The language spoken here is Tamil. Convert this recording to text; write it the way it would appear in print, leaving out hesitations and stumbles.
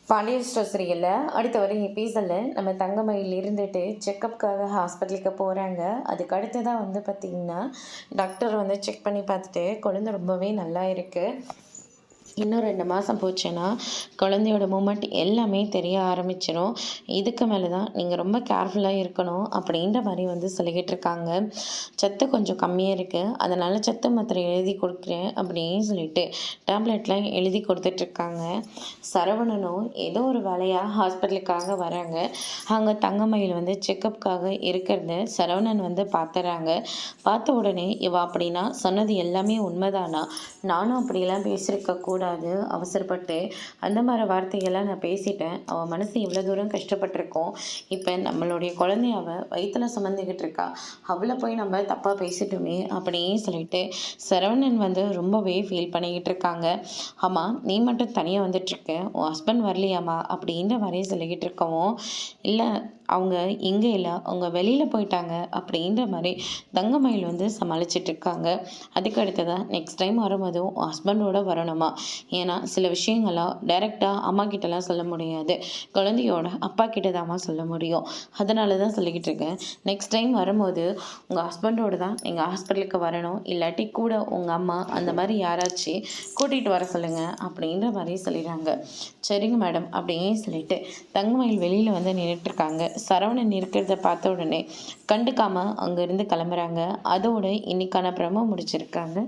பாண்டியன் ஸ்டோர் சீரியலில் அடுத்த வர எபிசோடில் நம்ம தங்கமயில் இருந்துட்டு செக்கப்புக்காக ஹாஸ்பிட்டலுக்கு போகிறாங்க. அதுக்கு அடுத்ததாக வந்து பார்த்திங்கன்னா டாக்டர் வந்து செக் பண்ணி பார்த்துட்டு குழந்தை ரொம்பவே நல்லா இருக்குது, இன்னும் 2 மாதம் போச்சுன்னா குழந்தையோட மூமெண்ட் எல்லாமே தெரிய ஆரம்பிச்சிடும். இதுக்கு மேலே தான் நீங்கள் ரொம்ப கேர்ஃபுல்லாக இருக்கணும் அப்படின்ற மாதிரி வந்து சொல்லிக்கிட்டு இருக்காங்க. சத்து கொஞ்சம் கம்மியாக இருக்குது, அதனால் சத்து மாத்திரை எழுதி கொடுக்குறேன் அப்படின்னு சொல்லிட்டு டேப்லெட்லாம் எழுதி கொடுத்துட்ருக்காங்க. சரவணனும் ஏதோ ஒரு வேலையாக ஹாஸ்பிட்டலுக்காக வராங்க. அங்கே தங்கமயில் வந்து செக்கப்புக்காக இருக்கிறத சரவணன் வந்து பார்த்துறாங்க. பார்த்த உடனே இவ அப்படின்னா சொன்னது எல்லாமே உண்மைதானா, நானும் அப்படிலாம் பேசியிருக்க கூடாது, அவசரப்பட்டு அந்த மாதிரி வார்த்தைகள்லாம் நான் பேசிட்டேன், அவன் மனசு இவ்வளோ தூரம் கஷ்டப்பட்டிருக்கோம், இப்போ நம்மளுடைய குழந்தைய அவள் வயிற்றுல சுமந்துக்கிட்டு இருக்கா, அவளை போய் நம்ம தப்பாக பேசிட்டோமே அப்படின்னு சொல்லிட்டு சரவணன் வந்து ரொம்பவே ஃபீல் பண்ணிக்கிட்டு இருக்காங்க. ஆமாம், நீ மட்டும் தனியாக வந்துட்டுருக்க, உன் ஹஸ்பண்ட் வரலையாம்மா அப்படின்ற மாதிரியே சொல்லிக்கிட்டு இருக்கவும், இல்லை அவங்க இங்கே இல்லை, அவங்க வெளியில் போயிட்டாங்க அப்படின்ற மாதிரி தங்கமயில் வந்து சமாளிச்சிட்ருக்காங்க. அதுக்கு அடுத்ததான் நெக்ஸ்ட் டைம் வரும்போதும் ஹஸ்பண்டோட வரணுமா, ஏன்னா சில விஷயங்கள்லாம் டைரெக்டாக அம்மா கிட்டலாம் சொல்ல முடியாது, குழந்தையோட அப்பா கிட்ட தாம்மா சொல்ல முடியும், அதனால தான் சொல்லிக்கிட்டு இருக்கேன். நெக்ஸ்ட் டைம் வரும்போது உங்கள் ஹஸ்பண்டோடு தான் நீங்கள் ஹாஸ்பிட்டலுக்கு வரணும், இல்லாட்டி கூட உங்கள் அம்மா அந்த மாதிரி யாராச்சும் கூட்டிகிட்டு வர சொல்லுங்கள் அப்படின்ற மாதிரி சொல்லிடுறாங்க. சரிங்க மேடம் அப்படின்னு சொல்லிட்டு தங்கமயில் வெளியில் வந்து நின்றுட்டுருக்காங்க. சரவணன் இருக்கிறத பார்த்த உடனே கண்டுக்காமல் அங்கேருந்து கிளம்புறாங்க. அதோடு இன்னைக்கான ப்ரமோ முடிச்சிருக்காங்க.